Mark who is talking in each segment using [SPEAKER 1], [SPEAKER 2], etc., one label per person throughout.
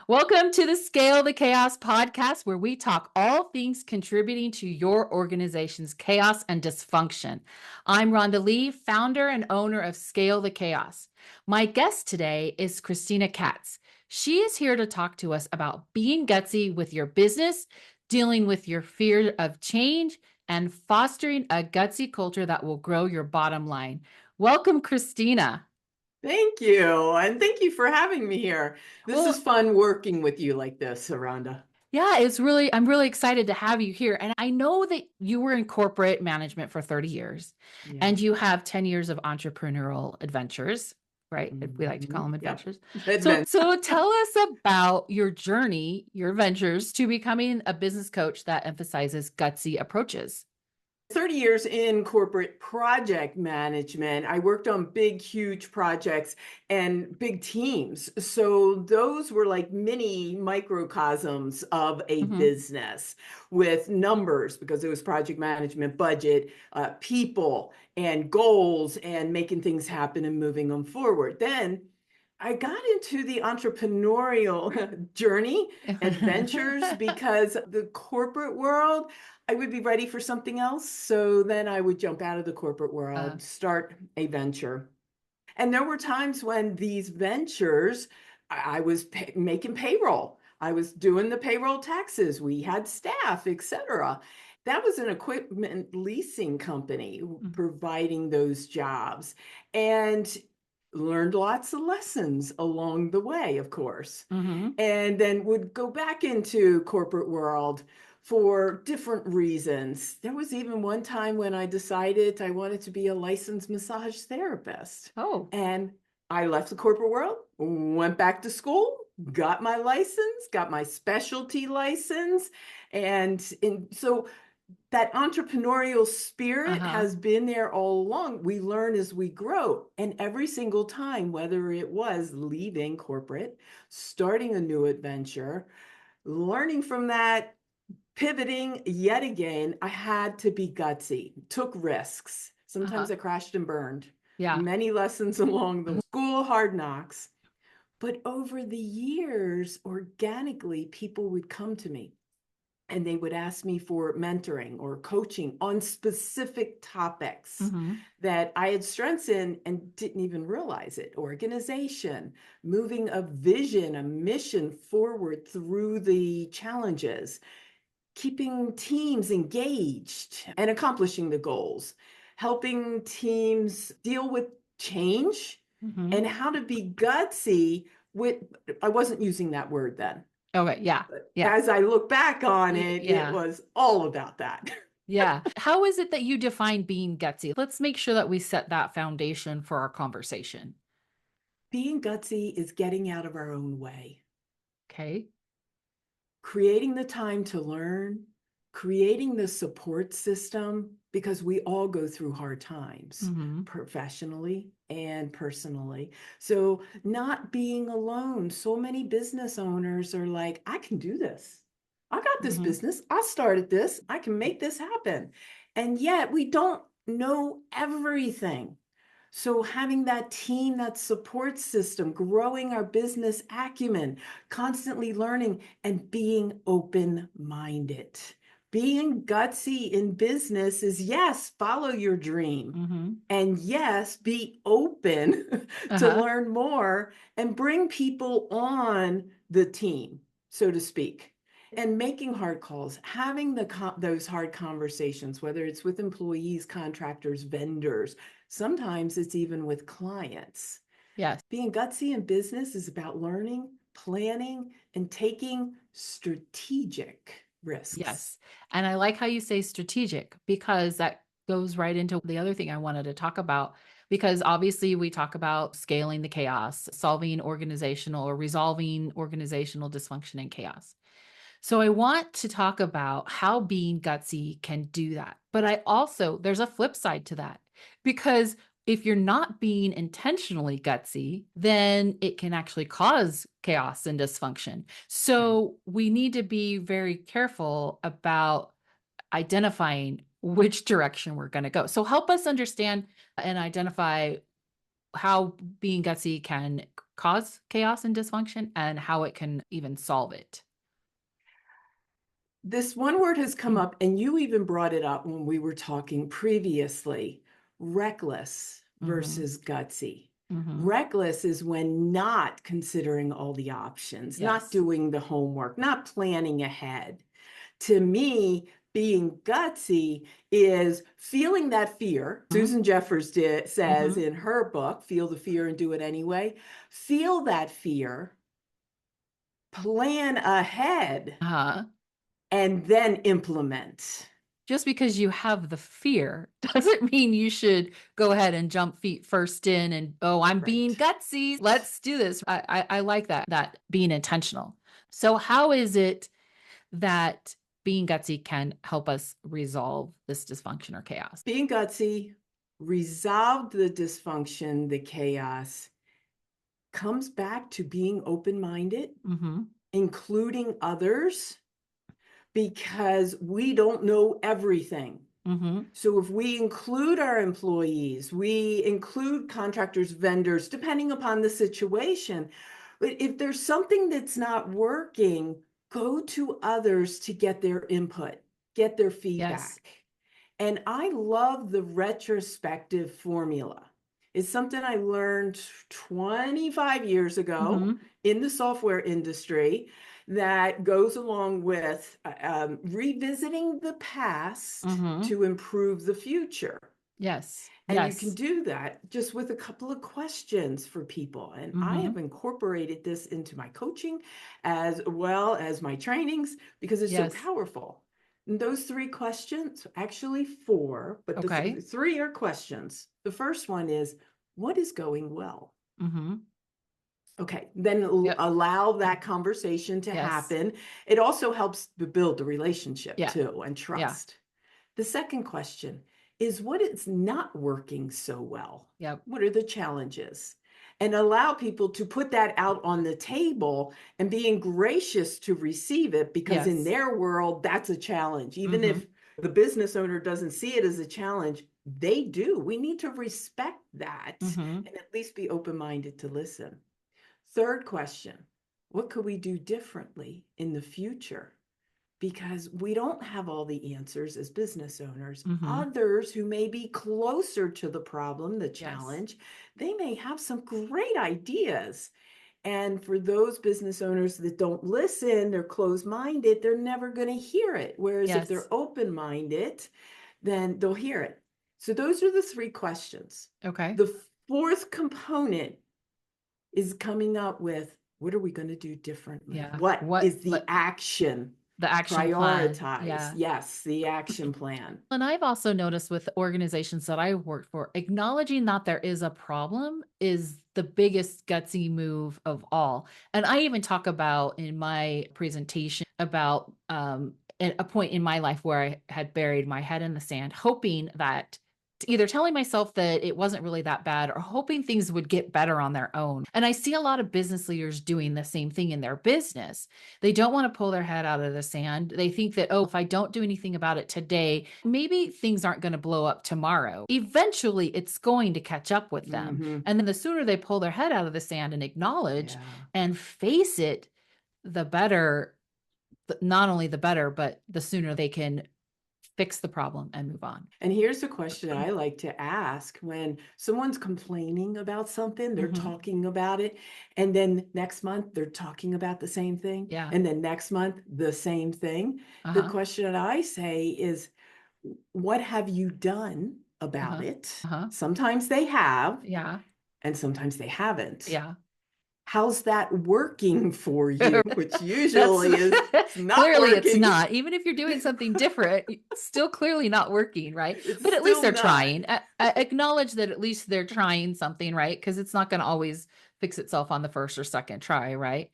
[SPEAKER 1] Welcome to the Scale the Chaos podcast, where we talk all things contributing to your organization's chaos and dysfunction. I'm Rhonda Lea, founder and owner of Scale the Chaos. My guest today is Chrystina Katz. She is here to talk to us about being gutsy with your business, dealing with your fear of change, and fostering a gutsy culture that will grow your bottom line. Welcome, Chrystina.
[SPEAKER 2] Thank you. And thank you for having me here. This is
[SPEAKER 1] Well,
[SPEAKER 2] fun working with you like this, Rhonda.
[SPEAKER 1] yeah, I'm really excited to have you here. And I know that you were in corporate management for 30 years
[SPEAKER 2] Yeah.
[SPEAKER 1] and you have 10 years of entrepreneurial adventures, right? We like to call them
[SPEAKER 2] Yep.
[SPEAKER 1] adventures. So,
[SPEAKER 2] Advent.
[SPEAKER 1] so tell us about your journey, your ventures to becoming a business coach that emphasizes gutsy approaches.
[SPEAKER 2] 30 years in corporate project management. I worked on big, huge projects and big teams. So those were like mini microcosms of a
[SPEAKER 1] Hmm.
[SPEAKER 2] business with numbers because it was project management, budget, people, and goals, and making things happen and moving them forward. Then I got into the entrepreneurial journey, adventures, because the corporate world, I would be ready for something else. So then I would jump out of the corporate
[SPEAKER 1] Uh,
[SPEAKER 2] world, start a venture. And there were times when these ventures, I was making payroll. I was doing the payroll taxes. We had staff, etc. That was an equipment leasing company providing those jobs. And learned lots of lessons along the way, of course,
[SPEAKER 1] mm-hmm.
[SPEAKER 2] and then would go back into corporate world for different reasons. There was even one time when I decided I wanted to be a licensed massage therapist.
[SPEAKER 1] Oh,
[SPEAKER 2] And I left the corporate world, went back to school, got my license, got my specialty license. So that entrepreneurial spirit
[SPEAKER 1] uh-huh.
[SPEAKER 2] has been there all along. We learn as we grow. And every single time, whether it was leaving corporate, starting a new adventure, learning from that, pivoting yet again, I had to be gutsy, took risks.
[SPEAKER 1] Uh-huh.
[SPEAKER 2] Sometimes I crashed and burned.
[SPEAKER 1] Yeah.
[SPEAKER 2] Many lessons along the school of hard knocks. But over the years, organically, people would come to me and they would ask me for mentoring or coaching on specific topics
[SPEAKER 1] Mm-hmm.
[SPEAKER 2] that I had strengths in and didn't even realize it. Organization, moving a vision, a mission forward through the challenges, keeping teams engaged and accomplishing the goals, helping teams deal with change
[SPEAKER 1] Mm-hmm.
[SPEAKER 2] and how to be gutsy with, I wasn't using that word then.
[SPEAKER 1] Okay. Yeah.
[SPEAKER 2] But
[SPEAKER 1] Yeah.
[SPEAKER 2] as I look back on it, it
[SPEAKER 1] Yeah.
[SPEAKER 2] was all about that.
[SPEAKER 1] Yeah. How is it that you define being gutsy? Let's make sure that we set that foundation for our conversation.
[SPEAKER 2] Being gutsy is getting out of our own way,
[SPEAKER 1] Okay.
[SPEAKER 2] creating the time to learn, creating the support system, because we all go through hard times
[SPEAKER 1] Hmm.
[SPEAKER 2] professionally and personally. So, not being alone. So many business owners are like, I can do this. I got this
[SPEAKER 1] Hmm.
[SPEAKER 2] business. I started this. I can make this happen. And yet, we don't know everything. So, having that team, that support system, growing our business acumen, constantly learning and being open minded. Being gutsy in business is yes, follow your dream.
[SPEAKER 1] Hmm.
[SPEAKER 2] And yes, be open to
[SPEAKER 1] Uh-huh.
[SPEAKER 2] learn more and bring people on the team, so to speak. And making hard calls, having those hard conversations, whether it's with employees, contractors, vendors, sometimes it's even with clients.
[SPEAKER 1] Yes.
[SPEAKER 2] Being gutsy in business is about learning, planning, and taking strategic risks.
[SPEAKER 1] Yes. And I like how you say strategic because that goes right into the other thing I wanted to talk about. Because obviously, we talk about scaling the chaos, solving organizational or resolving organizational dysfunction and chaos. So I want to talk about how being gutsy can do that. But there's a flip side to that because if you're not being intentionally gutsy, then it can actually cause chaos and dysfunction.
[SPEAKER 2] Right.
[SPEAKER 1] So we need to be very careful about identifying which direction we're going to go. So help us understand and identify how being gutsy can cause chaos and dysfunction and how it can even solve it.
[SPEAKER 2] This one word has come
[SPEAKER 1] Mm.
[SPEAKER 2] up, and you even brought it up when we were talking previously, reckless
[SPEAKER 1] Mhm.
[SPEAKER 2] versus gutsy.
[SPEAKER 1] Mhm.
[SPEAKER 2] Reckless is when not considering all the options, not
[SPEAKER 1] Yes.
[SPEAKER 2] doing the homework, not planning ahead. To me, being gutsy is feeling that fear.
[SPEAKER 1] Mhm.
[SPEAKER 2] Susan Jeffers says
[SPEAKER 1] Mhm.
[SPEAKER 2] in her book, Feel the Fear and Do It Anyway. Feel that fear, plan ahead,
[SPEAKER 1] Uh-huh.
[SPEAKER 2] and then implement.
[SPEAKER 1] Just because you have the fear doesn't mean you should go ahead and jump feet first in and, "Oh, I'm being
[SPEAKER 2] Right.
[SPEAKER 1] gutsy. Let's do this." I like that being intentional. So how is it that being gutsy can help us resolve this dysfunction or chaos?
[SPEAKER 2] Being gutsy, resolve the dysfunction, the chaos, comes back to being open minded,
[SPEAKER 1] Mhm.
[SPEAKER 2] including others, because we don't know everything.
[SPEAKER 1] Mhm.
[SPEAKER 2] So if we include our employees, we include contractors, vendors, depending upon the situation. But if there's something that's not working, go to others to get their input, get their
[SPEAKER 1] Yes.
[SPEAKER 2] feedback. And I love the retrospective formula. It's something I learned 25 years ago
[SPEAKER 1] Mhm.
[SPEAKER 2] in the software industry that goes along with revisiting the past
[SPEAKER 1] Mhm.
[SPEAKER 2] to improve the future.
[SPEAKER 1] Yes.
[SPEAKER 2] And you can
[SPEAKER 1] Yes.
[SPEAKER 2] do that just with a couple of questions for people. And I have
[SPEAKER 1] Mhm.
[SPEAKER 2] incorporated this into my coaching as well as my trainings because it's so
[SPEAKER 1] Yes.
[SPEAKER 2] powerful. And those three questions, actually four, but the
[SPEAKER 1] Okay.
[SPEAKER 2] three are questions. The first one is, what is going well?
[SPEAKER 1] Mhm.
[SPEAKER 2] Okay, then
[SPEAKER 1] Yep.
[SPEAKER 2] allow that conversation to
[SPEAKER 1] Yes.
[SPEAKER 2] happen. It also helps to build the relationship
[SPEAKER 1] Yeah.
[SPEAKER 2] too and
[SPEAKER 1] Yeah.
[SPEAKER 2] trust. The second question is, what is not working so well?
[SPEAKER 1] Yep.
[SPEAKER 2] What are the challenges? And allow people to put that out on the table and being gracious to receive it because in
[SPEAKER 1] Yes.
[SPEAKER 2] their world, that's a challenge. Even if
[SPEAKER 1] Mhm.
[SPEAKER 2] the business owner doesn't see it as a challenge, they do. We need to respect that
[SPEAKER 1] Mhm.
[SPEAKER 2] and at least be open minded to listen. Third question, what could we do differently in the future? Because we don't have all the answers as business owners.
[SPEAKER 1] Mhm.
[SPEAKER 2] Others who may be closer to the problem, the
[SPEAKER 1] Yes.
[SPEAKER 2] challenge, they may have some great ideas. And for those business owners that don't listen, they're closed minded, they're never going to hear it. Whereas if
[SPEAKER 1] Yes.
[SPEAKER 2] they're open minded, then they'll hear it. So those are the three questions.
[SPEAKER 1] Okay.
[SPEAKER 2] The fourth component is coming up with, what are we going to do differently?
[SPEAKER 1] Yeah.
[SPEAKER 2] What
[SPEAKER 1] What
[SPEAKER 2] is the
[SPEAKER 1] let
[SPEAKER 2] action?
[SPEAKER 1] the action plan.
[SPEAKER 2] Prioritize.
[SPEAKER 1] Yeah.
[SPEAKER 2] Yes, the action plan.
[SPEAKER 1] And I've also noticed with organizations that I worked for, acknowledging that there is a problem is the biggest gutsy move of all. And I even talk about in my presentation about at a point in my life where I had buried my head in the sand, hoping that either telling myself that it wasn't really that bad or hoping things would get better on their own. And I see a lot of business leaders doing the same thing in their business. They don't want to pull their head out of the sand. They think that, oh, if I don't do anything about it today, maybe things aren't going to blow up tomorrow. Eventually, it's going to catch up with them.
[SPEAKER 2] Hmm.
[SPEAKER 1] And then the sooner they pull their head out of the sand and acknowledge
[SPEAKER 2] Yeah.
[SPEAKER 1] and face it, the better, not only the better, but the sooner they can fix the problem and move on.
[SPEAKER 2] And here's a question I like to ask when someone's complaining about something, they're
[SPEAKER 1] Hmm.
[SPEAKER 2] talking about it, and then next month they're talking about the same thing,
[SPEAKER 1] Yeah.
[SPEAKER 2] and then next month the same thing.
[SPEAKER 1] Uh
[SPEAKER 2] The
[SPEAKER 1] huh.
[SPEAKER 2] question I say is, what have you done
[SPEAKER 1] Uh
[SPEAKER 2] about
[SPEAKER 1] huh.
[SPEAKER 2] it?
[SPEAKER 1] Uh huh.
[SPEAKER 2] Sometimes they have,
[SPEAKER 1] Yeah.
[SPEAKER 2] and sometimes they haven't.
[SPEAKER 1] Yeah.
[SPEAKER 2] How's that working for you? Which
[SPEAKER 1] That's
[SPEAKER 2] usually is it's not
[SPEAKER 1] clearly it's
[SPEAKER 2] working.
[SPEAKER 1] not. Even if you're doing something different, it's still clearly not working, right?
[SPEAKER 2] It's
[SPEAKER 1] But at least
[SPEAKER 2] still
[SPEAKER 1] they're
[SPEAKER 2] not
[SPEAKER 1] trying. Acknowledge that at least they're trying something, right? Because it's not going to always fix itself on the first or second try, right?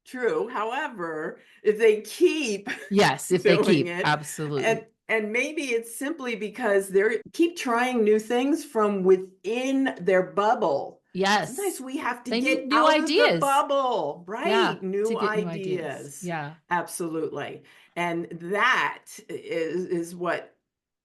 [SPEAKER 2] true. However, if they keep
[SPEAKER 1] Yes, if they
[SPEAKER 2] doing
[SPEAKER 1] keep.
[SPEAKER 2] it,
[SPEAKER 1] Absolutely.
[SPEAKER 2] and maybe it's simply because they're keep trying new things from within their bubble. Sometimes
[SPEAKER 1] Yes.
[SPEAKER 2] we have to
[SPEAKER 1] They need
[SPEAKER 2] get
[SPEAKER 1] new
[SPEAKER 2] out of the
[SPEAKER 1] ideas.
[SPEAKER 2] bubble,
[SPEAKER 1] Yeah,
[SPEAKER 2] right?
[SPEAKER 1] to
[SPEAKER 2] New
[SPEAKER 1] get new ideas.
[SPEAKER 2] ideas.
[SPEAKER 1] Yeah.
[SPEAKER 2] Absolutely. And that is what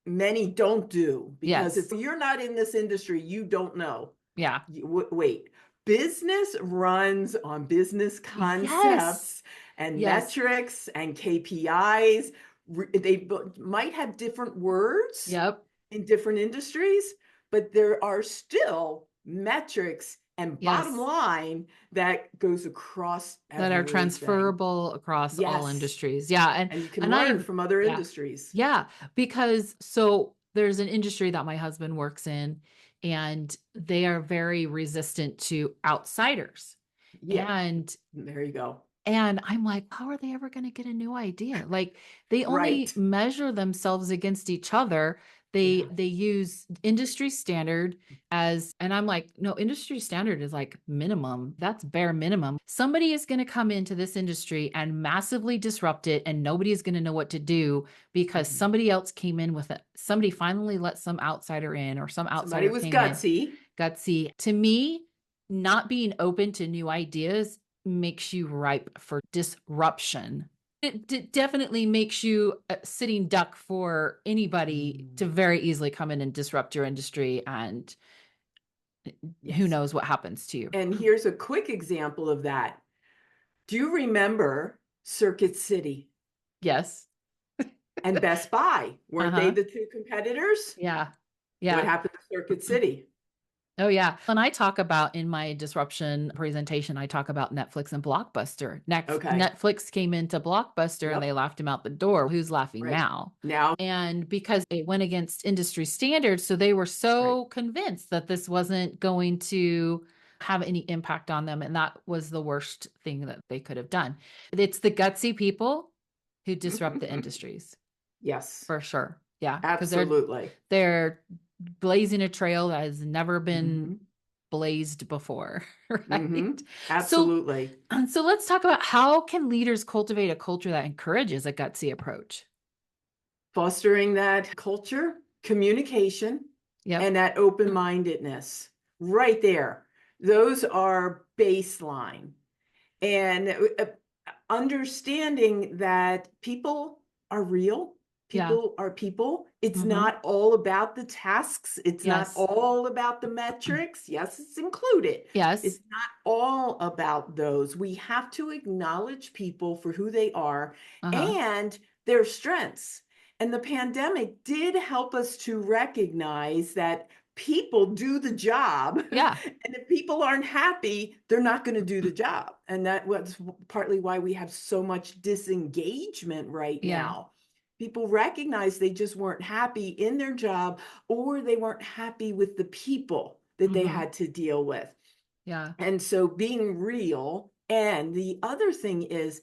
[SPEAKER 2] many don't do because it's
[SPEAKER 1] Yes.
[SPEAKER 2] you're not in this industry, you don't know.
[SPEAKER 1] Yeah.
[SPEAKER 2] Wait. business runs on business
[SPEAKER 1] Yes.
[SPEAKER 2] concepts and
[SPEAKER 1] Yes.
[SPEAKER 2] metrics and KPIs. They might have different words
[SPEAKER 1] Yep.
[SPEAKER 2] in different industries, but there are still metrics and bottom
[SPEAKER 1] Yes.
[SPEAKER 2] line that goes across
[SPEAKER 1] That are
[SPEAKER 2] everything.
[SPEAKER 1] transferable across all
[SPEAKER 2] Yes.
[SPEAKER 1] industries. Yeah,
[SPEAKER 2] And you can
[SPEAKER 1] and
[SPEAKER 2] learn
[SPEAKER 1] I've
[SPEAKER 2] from other
[SPEAKER 1] yeah.
[SPEAKER 2] industries.
[SPEAKER 1] Yeah, because so there's an industry that my husband works in, and they are very resistant to outsiders.
[SPEAKER 2] Yeah,
[SPEAKER 1] And
[SPEAKER 2] there you go.
[SPEAKER 1] and I'm like, "How are they ever gonna get a new idea?" Like, they only
[SPEAKER 2] Right.
[SPEAKER 1] measure themselves against each other.
[SPEAKER 2] Yeah.
[SPEAKER 1] They use industry standard as and I'm like, "No, industry standard is, like, minimum. That's bare minimum. Somebody is gonna come into this industry and massively disrupt it, and nobody is gonna know what to do because
[SPEAKER 2] Mhm.
[SPEAKER 1] somebody else came in with it. Somebody finally let some outsider in or some
[SPEAKER 2] Somebody
[SPEAKER 1] outsider
[SPEAKER 2] was
[SPEAKER 1] came in."
[SPEAKER 2] gutsy.
[SPEAKER 1] Gutsy. To me, not being open to new ideas makes you ripe for disruption. It definitely makes you a sitting duck for anybody to
[SPEAKER 2] Mm.
[SPEAKER 1] very easily come in and disrupt your industry, and who
[SPEAKER 2] Yes.
[SPEAKER 1] knows what happens to you.
[SPEAKER 2] And here's a quick example of that. Do you remember Circuit City
[SPEAKER 1] Yes.
[SPEAKER 2] and Best Buy? Weren't they
[SPEAKER 1] Uh-huh.
[SPEAKER 2] the two competitors?
[SPEAKER 1] Yeah.
[SPEAKER 2] What
[SPEAKER 1] Yeah.
[SPEAKER 2] happened to Circuit City?
[SPEAKER 1] Oh, yeah. When I talk about in my disruption presentation, I talk about Netflix and Blockbuster. Next,
[SPEAKER 2] Okay.
[SPEAKER 1] Netflix came into Blockbuster and they
[SPEAKER 2] Yep.
[SPEAKER 1] laughed him out the door. Who's laughing
[SPEAKER 2] Right.
[SPEAKER 1] now?
[SPEAKER 2] Now,
[SPEAKER 1] And because it went against industry standards, so they were
[SPEAKER 2] right.
[SPEAKER 1] so convinced that this wasn't going to have any impact on them. And that was the worst thing that they could have done. It's the gutsy people who disrupt the industries
[SPEAKER 2] Yes,
[SPEAKER 1] for sure. Yeah. Because
[SPEAKER 2] absolutely.
[SPEAKER 1] they're blazing a trail that has never been
[SPEAKER 2] Mhm.
[SPEAKER 1] blazed before, right?
[SPEAKER 2] Mhm.
[SPEAKER 1] So
[SPEAKER 2] Absolutely.
[SPEAKER 1] so let's talk about how can leaders cultivate a culture that encourages a gutsy approach?
[SPEAKER 2] Fostering that culture, communication,
[SPEAKER 1] Yep.
[SPEAKER 2] and that open-mindedness right there. Those are baseline. And understanding that people are real,
[SPEAKER 1] Yeah.
[SPEAKER 2] people are people. It's
[SPEAKER 1] Mhm.
[SPEAKER 2] not all about the tasks, it's not
[SPEAKER 1] Yes.
[SPEAKER 2] all about the metrics. Yes, it's included.
[SPEAKER 1] Yes.
[SPEAKER 2] It's not all about those. We have to acknowledge people for who they are
[SPEAKER 1] Uh-huh.
[SPEAKER 2] and their strengths. And the pandemic did help us to recognize that people do the job.
[SPEAKER 1] Yeah.
[SPEAKER 2] And if people aren't happy, they're not going to do the job. And that was partly why we have so much disengagement right
[SPEAKER 1] Yeah.
[SPEAKER 2] now. People recognize they just weren't happy in their job or they weren't happy with the people that they
[SPEAKER 1] Mhm.
[SPEAKER 2] had to deal with.
[SPEAKER 1] Yeah.
[SPEAKER 2] And so being real. And the other thing is,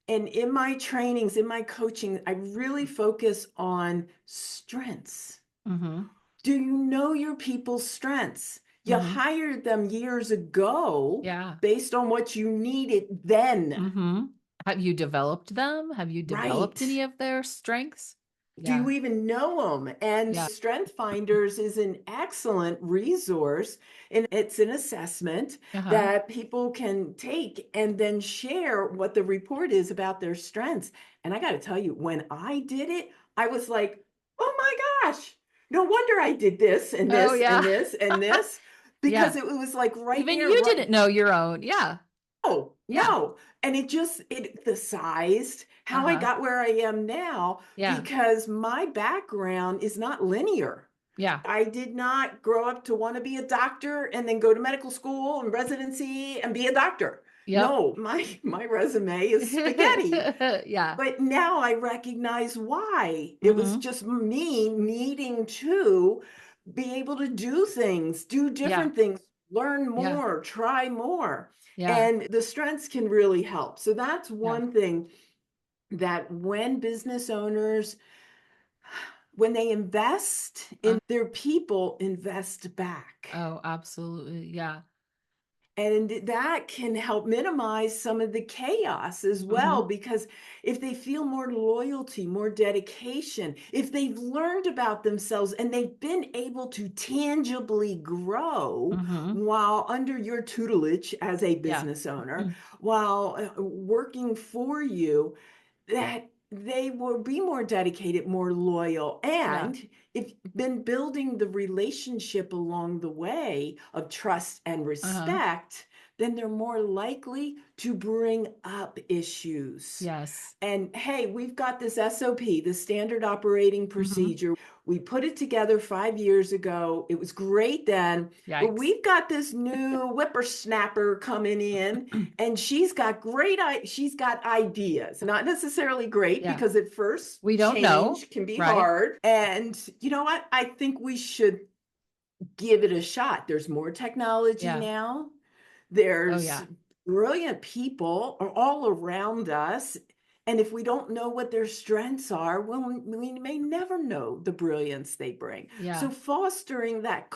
[SPEAKER 2] and in my trainings, in my coaching, I really focus on strengths.
[SPEAKER 1] Mhm.
[SPEAKER 2] Do you know your people's strengths? You
[SPEAKER 1] Mhm.
[SPEAKER 2] hired them years ago
[SPEAKER 1] Yeah.
[SPEAKER 2] based on what you needed then,
[SPEAKER 1] Mhm. Have you developed them? Have you developed
[SPEAKER 2] right?
[SPEAKER 1] any of their strengths?
[SPEAKER 2] Do you
[SPEAKER 1] Yeah.
[SPEAKER 2] even know them? And
[SPEAKER 1] Yeah.
[SPEAKER 2] StrengthsFinders is an excellent resource, and it's an assessment
[SPEAKER 1] Uh-huh.
[SPEAKER 2] that people can take and then share what the report is about their strengths. And I got to tell you, when I did it, I was like, oh my gosh, no wonder I did this and
[SPEAKER 1] Oh,
[SPEAKER 2] this and
[SPEAKER 1] yeah.
[SPEAKER 2] this and this, because
[SPEAKER 1] Yeah.
[SPEAKER 2] it was like right
[SPEAKER 1] Even
[SPEAKER 2] there,
[SPEAKER 1] you
[SPEAKER 2] right.
[SPEAKER 1] didn't know your own. Yeah.
[SPEAKER 2] No,
[SPEAKER 1] Yeah.
[SPEAKER 2] no. And it the size, how I
[SPEAKER 1] Uh-huh.
[SPEAKER 2] got where I am now,
[SPEAKER 1] Yeah.
[SPEAKER 2] because my background is not linear.
[SPEAKER 1] Yeah.
[SPEAKER 2] I did not grow up to want to be a doctor and then go to medical school and residency and be a doctor.
[SPEAKER 1] Yep.
[SPEAKER 2] No, my resume is spaghetti.
[SPEAKER 1] Yeah.
[SPEAKER 2] But now I recognize why. It was
[SPEAKER 1] Mhm.
[SPEAKER 2] just me needing to be able to do things, do
[SPEAKER 1] Yeah.
[SPEAKER 2] different things, learn
[SPEAKER 1] Yeah.
[SPEAKER 2] more, try more.
[SPEAKER 1] Yeah.
[SPEAKER 2] And the strengths can really help. So that's
[SPEAKER 1] Yeah.
[SPEAKER 2] one thing that when business owners, when they invest
[SPEAKER 1] Uh,
[SPEAKER 2] in their people, invest back.
[SPEAKER 1] oh, absolutely. Yeah.
[SPEAKER 2] And that can help minimize some of the chaos as well,
[SPEAKER 1] Mhm.
[SPEAKER 2] because if they feel more loyalty, more dedication, if they've learned about themselves and they've been able to tangibly grow
[SPEAKER 1] Mhm.
[SPEAKER 2] while under your tutelage as a
[SPEAKER 1] Yeah.
[SPEAKER 2] business owner,
[SPEAKER 1] Mm.
[SPEAKER 2] while working for you, that they will be more dedicated, more loyal,
[SPEAKER 1] Yeah.
[SPEAKER 2] and if been building the relationship along the way of trust and
[SPEAKER 1] Uh-huh.
[SPEAKER 2] respect, then they're more likely to bring up issues.
[SPEAKER 1] Yes.
[SPEAKER 2] And hey, we've got this SOP, the standard operating
[SPEAKER 1] Mhm.
[SPEAKER 2] procedure. We put it together 5 years ago. It was great then, but
[SPEAKER 1] Yikes.
[SPEAKER 2] we've got this new whippersnapper coming in, and she's got ideas. Not necessarily great,
[SPEAKER 1] Yeah.
[SPEAKER 2] because at first
[SPEAKER 1] We don't know,
[SPEAKER 2] change can be
[SPEAKER 1] right?
[SPEAKER 2] hard. And you know what? I think we should give it a shot. There's more technology
[SPEAKER 1] Yeah.
[SPEAKER 2] now.
[SPEAKER 1] Oh,
[SPEAKER 2] There's
[SPEAKER 1] yeah.
[SPEAKER 2] brilliant people are all around us. And if we don't know what their strengths are, well, we may never know the brilliance they bring. So
[SPEAKER 1] Yeah.
[SPEAKER 2] fostering that
[SPEAKER 1] Yeah.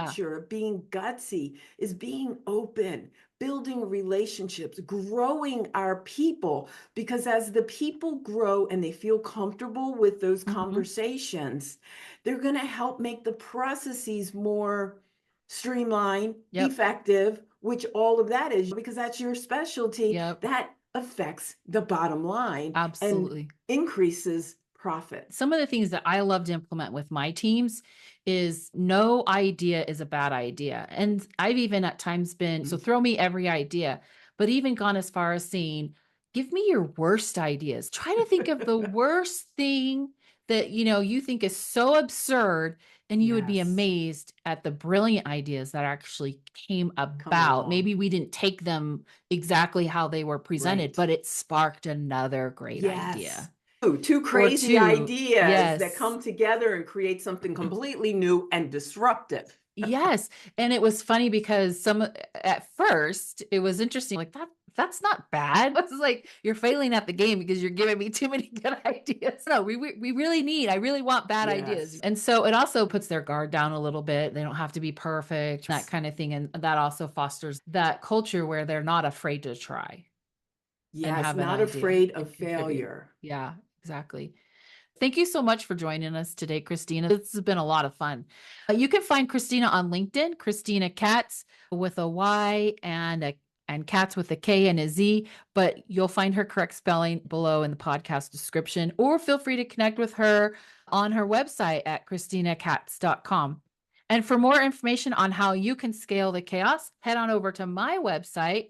[SPEAKER 2] culture of being gutsy is being open, building relationships, growing our people. Because as the people grow and they feel comfortable with those
[SPEAKER 1] Mhm.
[SPEAKER 2] conversations, they're going to help make the processes more streamlined,
[SPEAKER 1] Yep.
[SPEAKER 2] effective, which all of that is, because that's your specialty.
[SPEAKER 1] Yep.
[SPEAKER 2] That affects the bottom line and
[SPEAKER 1] Absolutely.
[SPEAKER 2] increases profit.
[SPEAKER 1] Some of the things that I love to implement with my teams is no idea is a bad idea. And I've even at times been, so throw me every idea, but even gone as far as saying, give me your worst ideas. Try to think of the worst thing that, you think is so absurd, and you would be
[SPEAKER 2] Yes,
[SPEAKER 1] amazed at the brilliant ideas that actually came
[SPEAKER 2] come
[SPEAKER 1] about.
[SPEAKER 2] along.
[SPEAKER 1] Maybe we didn't take them exactly how they were presented,
[SPEAKER 2] Right.
[SPEAKER 1] but it sparked another great
[SPEAKER 2] Yes.
[SPEAKER 1] idea.
[SPEAKER 2] Ooh, two
[SPEAKER 1] Or
[SPEAKER 2] crazy
[SPEAKER 1] two,
[SPEAKER 2] ideas that
[SPEAKER 1] yes.
[SPEAKER 2] come together and create something completely new and disruptive.
[SPEAKER 1] Yes, and it was funny because at first, it was interesting, like, that's not bad. It's like, "You're failing at the game because you're giving me too many good ideas." No, we really need I really want bad ideas.
[SPEAKER 2] Yes.
[SPEAKER 1] And so it also puts their guard down a little bit. They don't have to be perfect, that kind of thing, and that also fosters that culture where they're not afraid to try and
[SPEAKER 2] Yes,
[SPEAKER 1] have an
[SPEAKER 2] not
[SPEAKER 1] idea
[SPEAKER 2] afraid
[SPEAKER 1] and
[SPEAKER 2] of
[SPEAKER 1] contribute.
[SPEAKER 2] failure.
[SPEAKER 1] Yeah, exactly. Thank you so much for joining us today, Christina. This has been a lot of fun. You can find Christina on LinkedIn, Chrystina Katz with a Y and Katz with a K and a Z, but you'll find her correct spelling below in the podcast description, or feel free to connect with her on her website at ChrystinaKatz.com. And for more information on how you can scale the chaos, head on over to my website,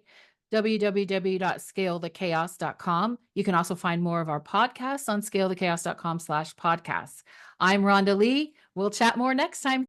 [SPEAKER 1] www.scalethechaos.com. You can also find more of our podcasts on scalethechaos.com/podcasts. I'm Rhonda Lea. We'll chat more next time.